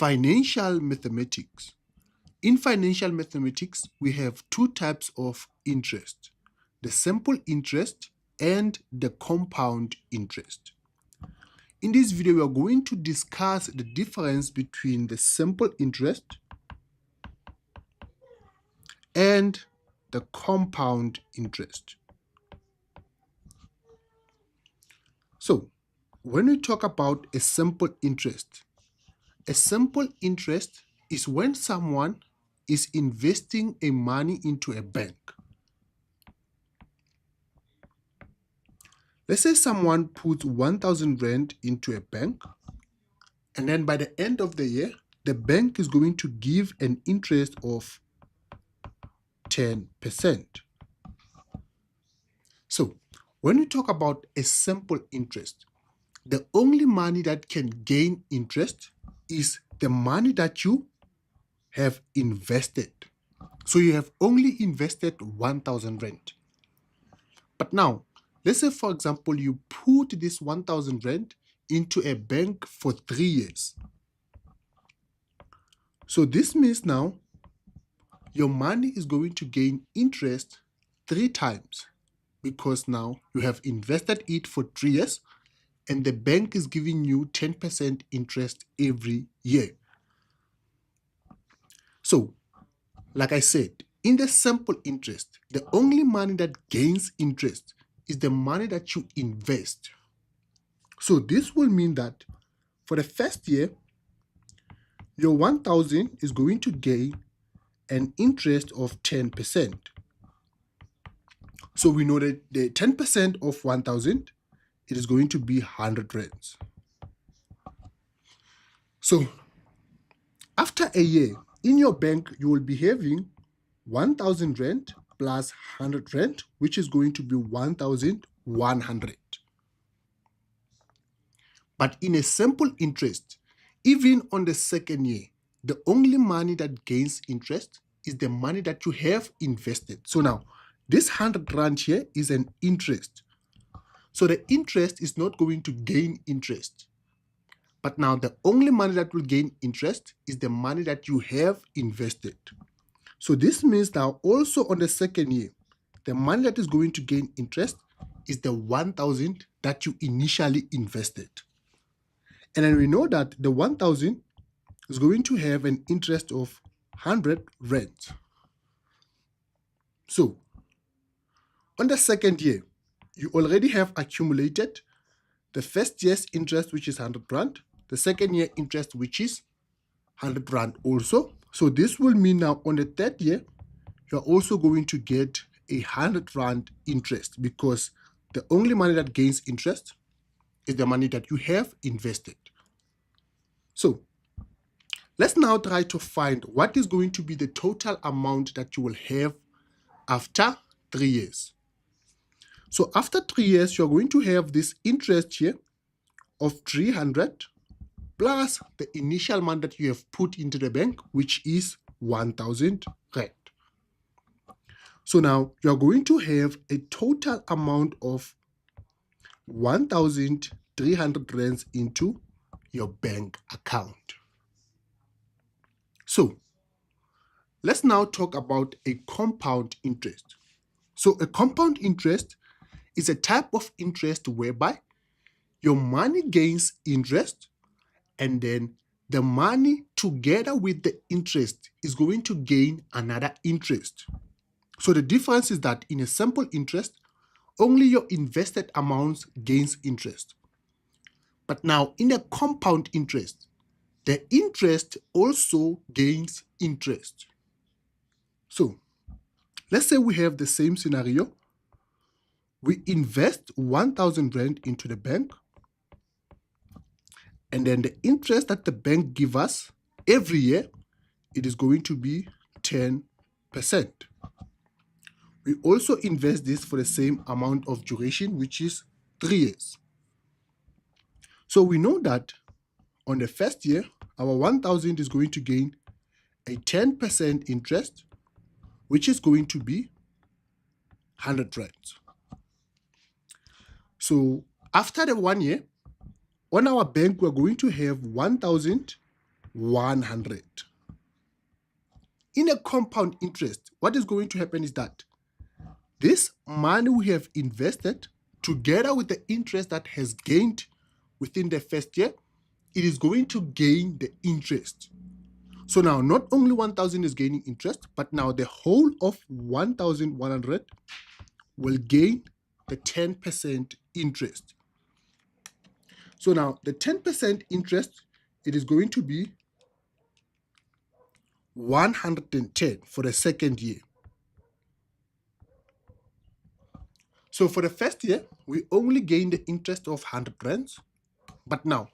Financial mathematics. In financial mathematics, we have two types of interest: the simple interest and the compound interest. In this video, we are going to discuss the difference between the simple interest and the compound interest. So, when we talk about a simple interest is when someone is investing a money into a bank. Let's say someone puts 1,000 Rand into a bank, and then by the end of the year, the bank is going to give an interest of 10%. So, when we talk about a simple interest, the only money that can gain interest is the money that you have invested. So you have only invested 1,000 Rand. But now, let's say for example, you put this 1,000 Rand into a bank for 3 years. So this means now your money is going to gain interest 3 times, because now you have invested it for 3 years and the bank is giving you 10% interest every year. So, like I said, in the simple interest, the only money that gains interest is the money that you invest. So this will mean that for the first year, your 1,000 is going to gain an interest of 10%. So we know that the 10% of 1,000, it is going to be 100 Rands. So after a year, in your bank, you will be having 1,000 Rand plus 100 Rand, which is going to be 1,100. But in a simple interest, even on the second year, the only money that gains interest is the money that you have invested. So now, this 100 Rand here is an interest. So the interest is not going to gain interest. But now the only money that will gain interest is the money that you have invested. So this means now also on the second year, the money that is going to gain interest is the 1,000 that you initially invested. And then we know that the 1,000 is going to have an interest of 100 Rand. So on the second year, you already have accumulated the first year's interest, which is 100 Rand, the second year interest, which is 100 Rand also. So this will mean now on the third year, you're also going to get 100 Rand interest, because the only money that gains interest is the money that you have invested. So let's now try to find what is going to be the total amount that you will have after 3 years. So after 3 years, you're going to have this interest here of 300 plus the initial money that you have put into the bank, which is 1,000 Rand. So now you're going to have a total amount of 1,300 Rands into your bank account. So let's now talk about a compound interest. So a compound interest is a type of interest whereby your money gains interest, and then the money together with the interest is going to gain another interest. So the difference is that in a simple interest, only your invested amounts gains interest. But now in a compound interest, the interest also gains interest. So let's say we have the same scenario. We invest 1,000 Rand into the bank, and then the interest that the bank gives us every year, it is going to be 10%. We also invest this for the same amount of duration, which is 3 years. So we know that on the first year, our 1,000 is going to gain a 10% interest, which is going to be 100 Rands. So after the 1 year, on our bank, we're going to have 1,000 100. In a compound interest, what is going to happen is that this money we have invested, together with the interest that has gained within the first year, it is going to gain the interest. So now not only 1,000 is gaining interest, but now the whole of 1,100 will gain the 10% interest. So now the 10% interest, it is going to be 110 for the second year. So for the first year, we only gain the interest of 100 rands, but now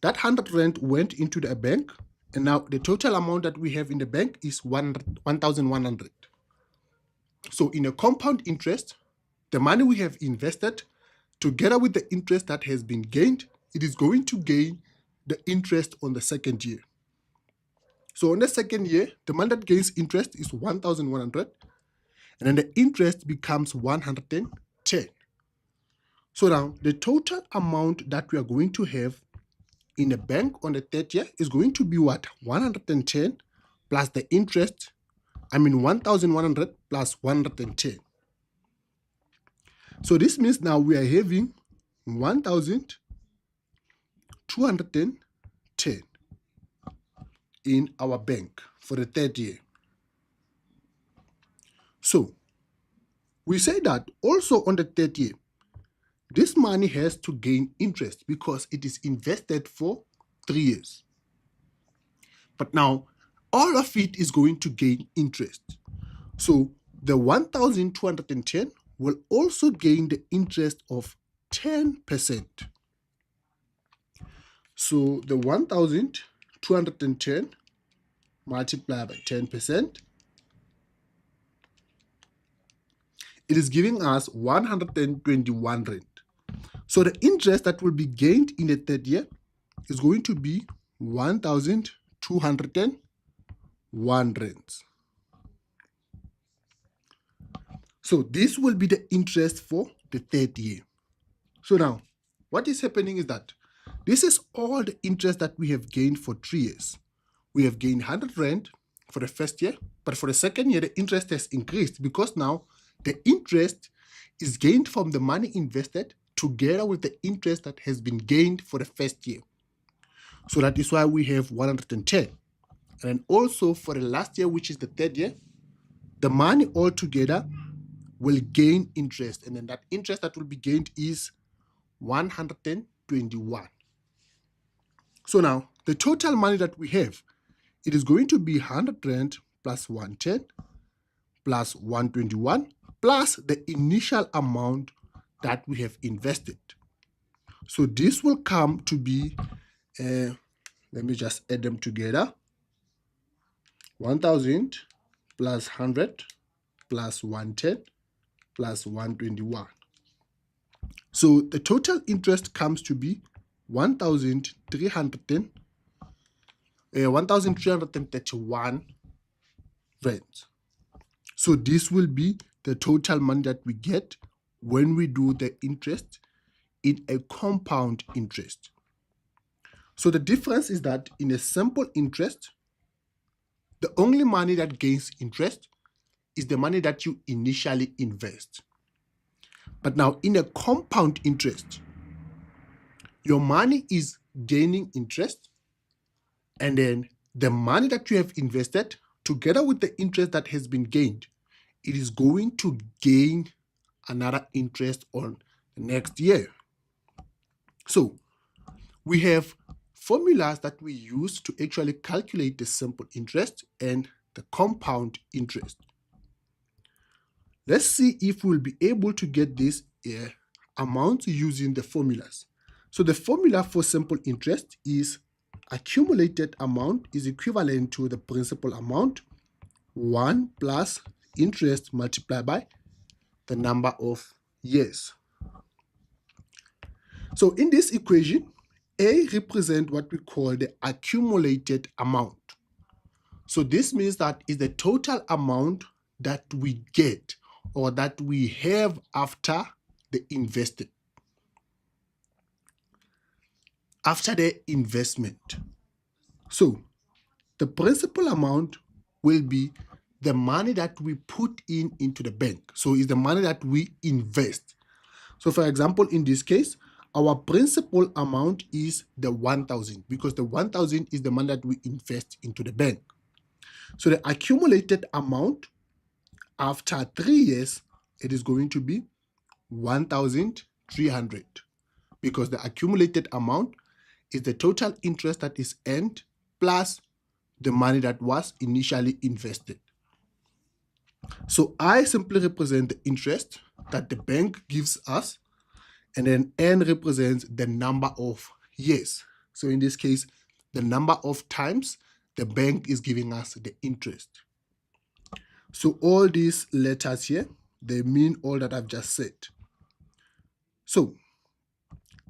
that 100 rand went into the bank, and now the total amount that we have in the bank is 1,100. So in a compound interest, the money we have invested, together with the interest that has been gained, it is going to gain the interest on the second year. So on the second year, the money that gains interest is 1,100, and then the interest becomes 110. So now the total amount that we are going to have in the bank on the third year is going to be what? 110 plus the interest, 1,100 plus 110. So this means now we are having 1,210 in our bank for the third year. So we say that also on the third year, this money has to gain interest because it is invested for 3 years. But now all of it is going to gain interest. So the 1,210 will also gain the interest of 10%. So the 1,210 multiplied by 10%, it is giving us 121 rand. So the interest that will be gained in the third year is going to be 1,201 rands. So this will be the interest for the third year. So now, what is happening is that this is all the interest that we have gained for 3 years. We have gained 100 rand for the first year, but for the second year, the interest has increased because now the interest is gained from the money invested together with the interest that has been gained for the first year. So that is why we have 110. And also for the last year, which is the third year, the money altogether will gain interest. And then that interest that will be gained is 121. So now the total money that we have, it is going to be 100 rand plus 110 plus 121 plus the initial amount that we have invested. So this will come to be, let me just add them together, 1,000 plus 100 plus 110 plus 121. So the total interest comes to be 1,331 rands. So this will be the total money that we get when we do the interest in a compound interest. So the difference is that in a simple interest, the only money that gains interest is the money that you initially invest. But now in a compound interest, your money is gaining interest, and then the money that you have invested, together with the interest that has been gained, it is going to gain another interest on the next year. So we have formulas that we use to actually calculate the simple interest and the compound interest. Let's see if we'll be able to get this amount using the formulas. So the formula for simple interest is accumulated amount is equivalent to the principal amount 1 plus interest multiplied by the number of years. So in this equation, A represents what we call the accumulated amount. So this means that is the total amount that we get or that we have after the investment. After the investment. So the principal amount will be the money that we put into the bank. So it's the money that we invest. So for example, in this case, our principal amount is the 1,000 because the 1,000 is the money that we invest into the bank. So the accumulated amount after 3 years, it is going to be 1,300 because the accumulated amount is the total interest that is earned plus the money that was initially invested. So I simply represent the interest that the bank gives us, and then N represents the number of years. So in this case, the number of times the bank is giving us the interest. So all these letters here, they mean all that I've just said. So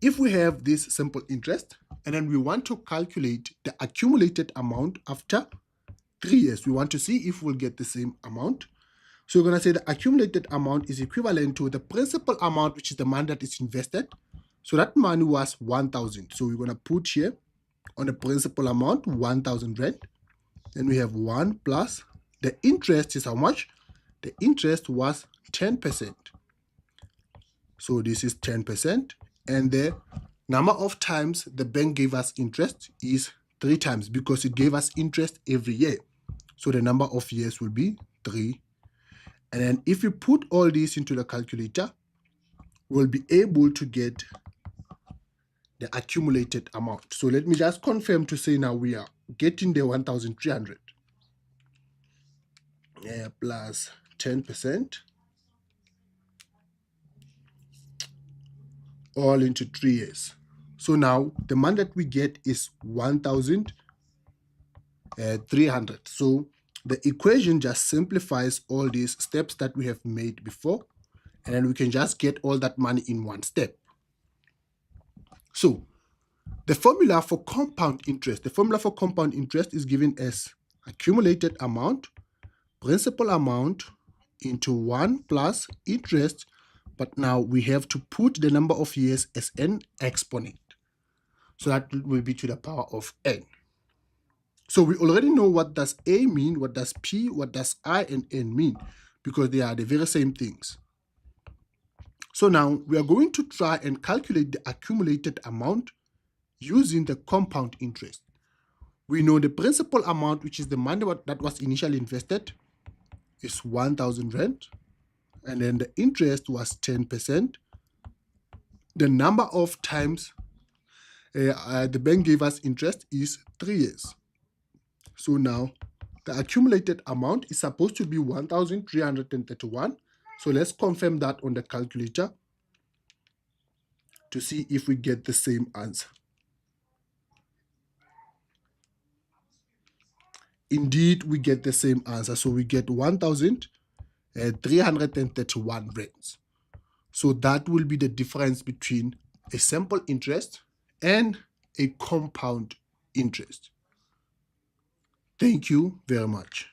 if we have this simple interest and then we want to calculate the accumulated amount after 3 years, we want to see if we'll get the same amount. So we're going to say the accumulated amount is equivalent to the principal amount, which is the money that is invested. So that money was 1,000. So we're going to put here on the principal amount 1,000 rand. Then we have 1 plus the interest is how much? The interest was 10%. So this is 10%. And the number of times the bank gave us interest is 3 times because it gave us interest every year. So the number of years will be 3. And then if you put all these into the calculator, we'll be able to get the accumulated amount. So let me just confirm to say now we are getting the 1,300 plus 10% all into 3 years. So now the money that we get is 1,300. So the equation just simplifies all these steps that we have made before, and then we can just get all that money in one step. So the formula for compound interest, is given as accumulated amount, principal amount into 1 plus interest, but now we have to put the number of years as an exponent. So that will be to the power of n. So we already know what does A mean, what does P, what does I and N mean, because they are the very same things. So now we are going to try and calculate the accumulated amount using the compound interest. We know the principal amount, which is the money that was initially invested, is 1,000 rand, and then the interest was 10%. The number of times the bank gave us interest is 3 years. So now the accumulated amount is supposed to be 1,331. So let's confirm that on the calculator to see if we get the same answer. Indeed, we get the same answer. So we get 1,331 rands. So that will be the difference between a simple interest and a compound interest. Thank you very much.